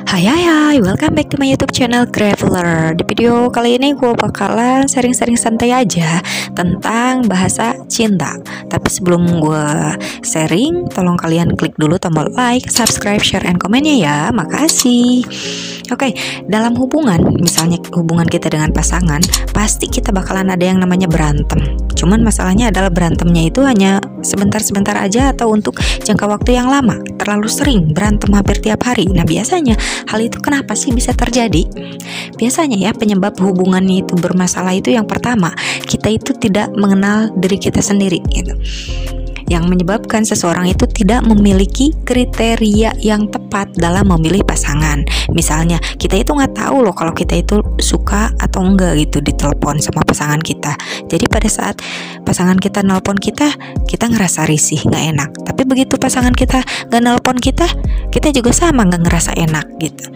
Hai, welcome back to my YouTube channel Graveler. Di video kali ini gue bakalan sharing-sharing santai aja tentang bahasa cinta. Tapi sebelum gue sharing, tolong kalian klik dulu tombol like, subscribe, share, and komennya ya. Makasih. Oke, dalam hubungan, misalnya hubungan kita dengan pasangan, pasti kita bakalan ada yang namanya berantem. Cuman masalahnya adalah berantemnya itu hanya sebentar-sebentar aja atau untuk jangka waktu yang lama. Terlalu sering berantem hampir tiap hari. Nah, biasanya hal itu kenapa sih bisa terjadi? Biasanya ya, penyebab hubungannya itu bermasalah itu yang pertama, kita itu tidak mengenal diri kita sendiri gitu. Yang menyebabkan seseorang itu tidak memiliki kriteria yang tepat dalam memilih pasangan. Misalnya kita itu nggak tahu loh kalau kita itu suka atau enggak gitu ditelepon sama pasangan kita. Jadi pada saat pasangan kita nelpon kita ngerasa risih, nggak enak. Tapi begitu pasangan kita nggak nelpon kita juga sama nggak ngerasa enak gitu.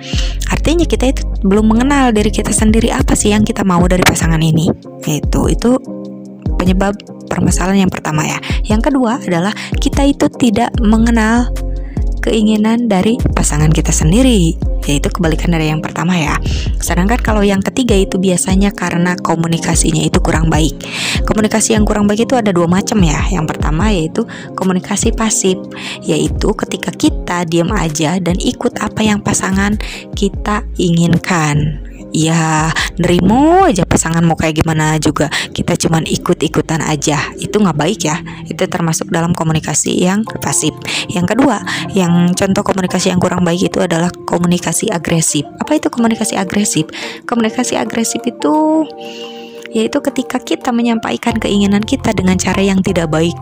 Artinya kita itu belum mengenal diri kita sendiri, apa sih yang kita mau dari pasangan ini. Itu penyebab permasalahan yang pertama ya. Yang kedua adalah kita itu tidak mengenal keinginan dari pasangan kita sendiri, yaitu kebalikan dari yang pertama ya. Sedangkan kalau yang ketiga itu biasanya karena komunikasinya itu kurang baik. Komunikasi yang kurang baik itu ada dua macam ya. Yang pertama yaitu komunikasi pasif, yaitu ketika kita diam aja dan ikut apa yang pasangan kita inginkan. Ya, nerimo aja pasangan mau kayak gimana juga, kita cuman ikut-ikutan aja. Itu nggak baik ya. Itu termasuk dalam komunikasi yang pasif. Yang kedua, yang contoh komunikasi yang kurang baik itu adalah komunikasi agresif. Apa itu komunikasi agresif? Komunikasi agresif itu yaitu ketika kita menyampaikan keinginan kita dengan cara yang tidak baik.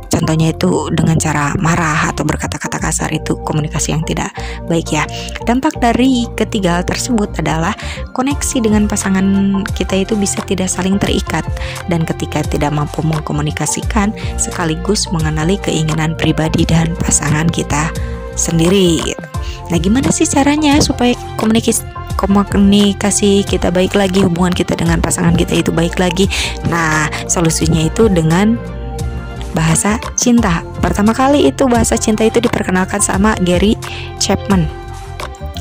Contohnya itu dengan cara marah atau berkata-kata kasar, itu komunikasi yang tidak baik ya. Dampak dari ketiga hal tersebut adalah koneksi dengan pasangan kita itu bisa tidak saling terikat, dan ketika tidak mampu mengkomunikasikan sekaligus mengenali keinginan pribadi dan pasangan kita sendiri. Nah, gimana sih caranya supaya komunikasi kita baik lagi, hubungan kita dengan pasangan kita itu baik lagi? Nah, solusinya itu dengan bahasa cinta. Pertama kali itu bahasa cinta itu diperkenalkan sama Gary Chapman.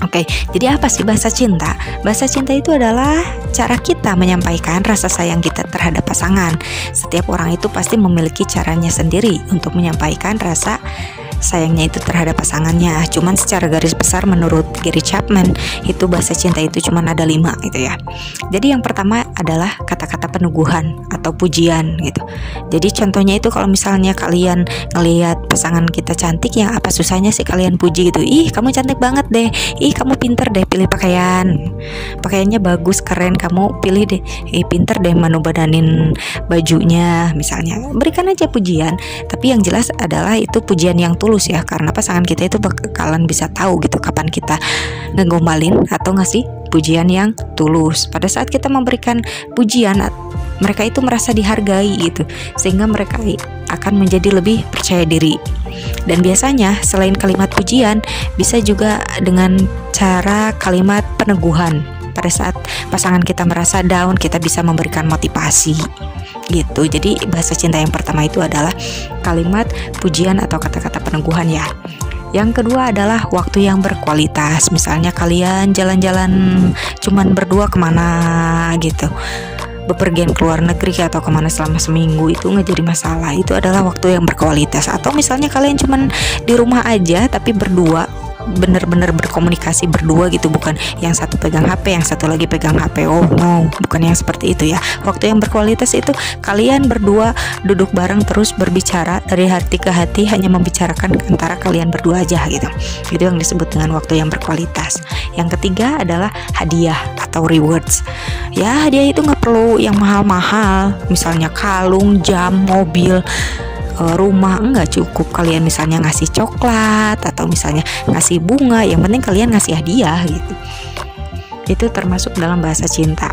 Oke, jadi apa sih bahasa cinta? Bahasa cinta itu adalah cara kita menyampaikan rasa sayang kita terhadap pasangan. Setiap orang itu pasti memiliki caranya sendiri untuk menyampaikan rasa sayangnya itu terhadap pasangannya. Cuman secara garis besar menurut Gary Chapman itu bahasa cinta itu cuman ada 5 gitu ya. Jadi yang pertama adalah kata-kata peneguhan atau pujian gitu. Jadi contohnya itu kalau misalnya kalian ngelihat pasangan kita cantik, yang apa susahnya sih kalian puji gitu. Ih, kamu cantik banget deh. Ih, kamu pinter deh pilih pakaiannya bagus, keren, kamu pilih deh. Pinter deh manubadanin bajunya misalnya. Berikan aja pujian, tapi yang jelas adalah itu pujian yang tulus ya, karena pasangan kita itu bakalan bisa tahu gitu kapan kita ngegombalin atau ngasih pujian yang tulus. Pada saat kita memberikan pujian, mereka itu merasa dihargai gitu, sehingga mereka akan menjadi lebih percaya diri. Dan biasanya selain kalimat pujian, bisa juga dengan cara kalimat peneguhan. Pada saat pasangan kita merasa down, kita bisa memberikan motivasi gitu. Jadi bahasa cinta yang pertama itu adalah kalimat pujian atau kata-kata peneguhan ya. Yang kedua adalah waktu yang berkualitas. Misalnya kalian jalan-jalan cuman berdua kemana gitu, bepergian ke luar negeri atau kemana selama seminggu, itu nggak jadi masalah. Itu adalah waktu yang berkualitas. Atau misalnya kalian cuman di rumah aja tapi berdua, bener-bener berkomunikasi berdua gitu, bukan yang satu pegang HP, yang satu lagi pegang HP. Oh no, bukan yang seperti itu ya. Waktu yang berkualitas itu kalian berdua duduk bareng terus berbicara dari hati ke hati, hanya membicarakan antara kalian berdua aja gitu. Itu yang disebut dengan waktu yang berkualitas. Yang ketiga adalah hadiah atau rewards. Ya, hadiah itu nggak perlu yang mahal-mahal, misalnya kalung, jam, mobil, rumah. Enggak, cukup kalian misalnya ngasih coklat atau misalnya ngasih bunga, yang penting kalian ngasih hadiah gitu. Itu termasuk dalam bahasa cinta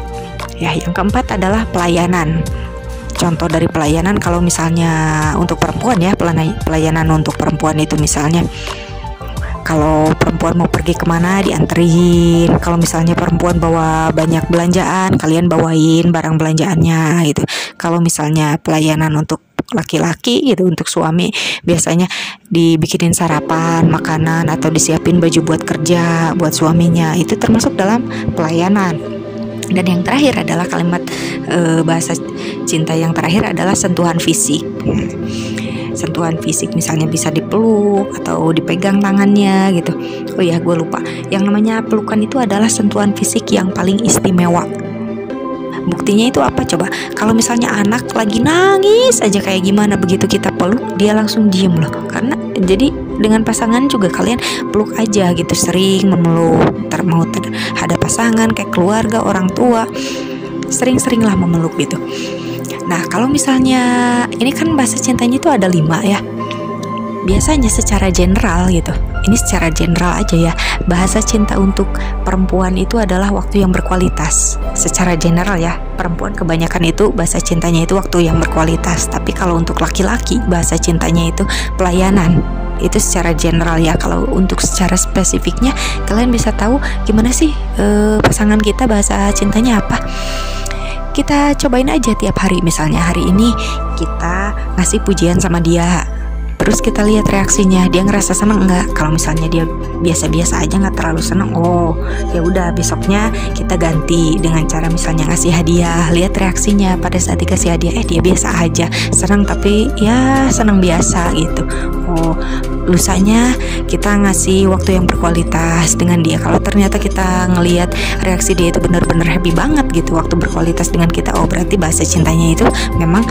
ya. Yang keempat adalah pelayanan. Contoh dari pelayanan, kalau misalnya untuk perempuan ya, pelayanan untuk perempuan itu misalnya kalau perempuan mau pergi kemana dianterin. Kalau misalnya perempuan bawa banyak belanjaan, kalian bawain barang belanjaannya gitu. Kalau misalnya pelayanan untuk laki-laki gitu. Untuk suami biasanya dibikinin sarapan, makanan, atau disiapin baju buat kerja buat suaminya. Itu termasuk dalam pelayanan. Dan yang terakhir adalah kalimat bahasa cinta yang terakhir adalah sentuhan fisik. Sentuhan fisik misalnya bisa dipeluk atau dipegang tangannya gitu. Oh ya, gue lupa. Yang namanya pelukan itu adalah sentuhan fisik yang paling istimewa. Buktinya itu apa coba? Kalau misalnya anak lagi nangis aja kayak gimana, begitu kita peluk dia langsung diem loh. Karena jadi dengan pasangan juga kalian peluk aja gitu, sering memeluk. Mau ada pasangan kayak keluarga, orang tua, sering-seringlah memeluk gitu. Nah, kalau misalnya ini kan bahasa cintanya itu ada 5 ya. Biasanya secara general gitu, ini secara general aja ya, bahasa cinta untuk perempuan itu adalah waktu yang berkualitas. Secara general ya, perempuan kebanyakan itu bahasa cintanya itu waktu yang berkualitas. Tapi kalau untuk laki-laki bahasa cintanya itu pelayanan. Itu secara general ya. Kalau untuk secara spesifiknya kalian bisa tahu gimana sih pasangan kita bahasa cintanya apa. Kita cobain aja tiap hari. Misalnya hari ini kita ngasih pujian sama dia, terus kita lihat reaksinya, dia ngerasa seneng nggak? Kalau misalnya dia biasa-biasa aja, nggak terlalu seneng, oh ya udah besoknya kita ganti dengan cara misalnya ngasih hadiah. Lihat reaksinya pada saat dikasih hadiah, dia biasa aja, seneng tapi ya seneng biasa gitu. Oh, lusanya kita ngasih waktu yang berkualitas dengan dia. Kalau ternyata kita ngelihat reaksi dia itu benar-benar happy banget gitu waktu berkualitas dengan kita, oh berarti bahasa cintanya itu memang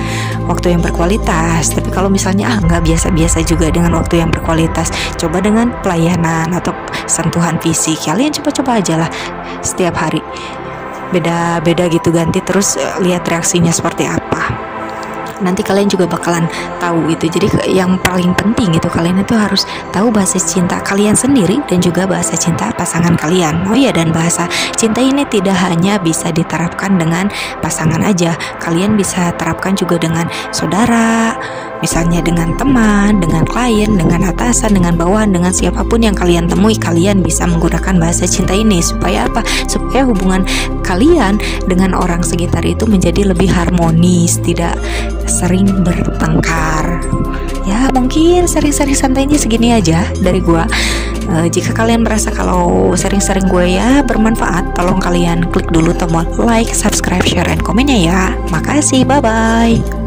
waktu yang berkualitas. Tapi kalau misalnya nggak biasa-biasa juga dengan waktu yang berkualitas, coba dengan pelayanan atau sentuhan fisik. Kalian coba-coba aja lah setiap hari, beda-beda gitu, ganti terus, lihat reaksinya seperti apa. Nanti kalian juga bakalan tahu itu. Jadi yang paling penting itu kalian itu harus tahu bahasa cinta kalian sendiri dan juga bahasa cinta pasangan kalian. Oh iya, dan bahasa cinta ini tidak hanya bisa diterapkan dengan pasangan aja. Kalian bisa terapkan juga dengan saudara, misalnya dengan teman, dengan klien, dengan atasan, dengan bawahan, dengan siapapun yang kalian temui. Kalian bisa menggunakan bahasa cinta ini supaya apa? Supaya hubungan kalian dengan orang sekitar itu menjadi lebih harmonis, tidak sering bertengkar. Ya mungkin sering-sering santainya segini aja dari gua. Jika kalian merasa kalau sering-sering gue ya bermanfaat, tolong kalian klik dulu tombol like, subscribe, share, dan komennya ya. Makasih, bye-bye.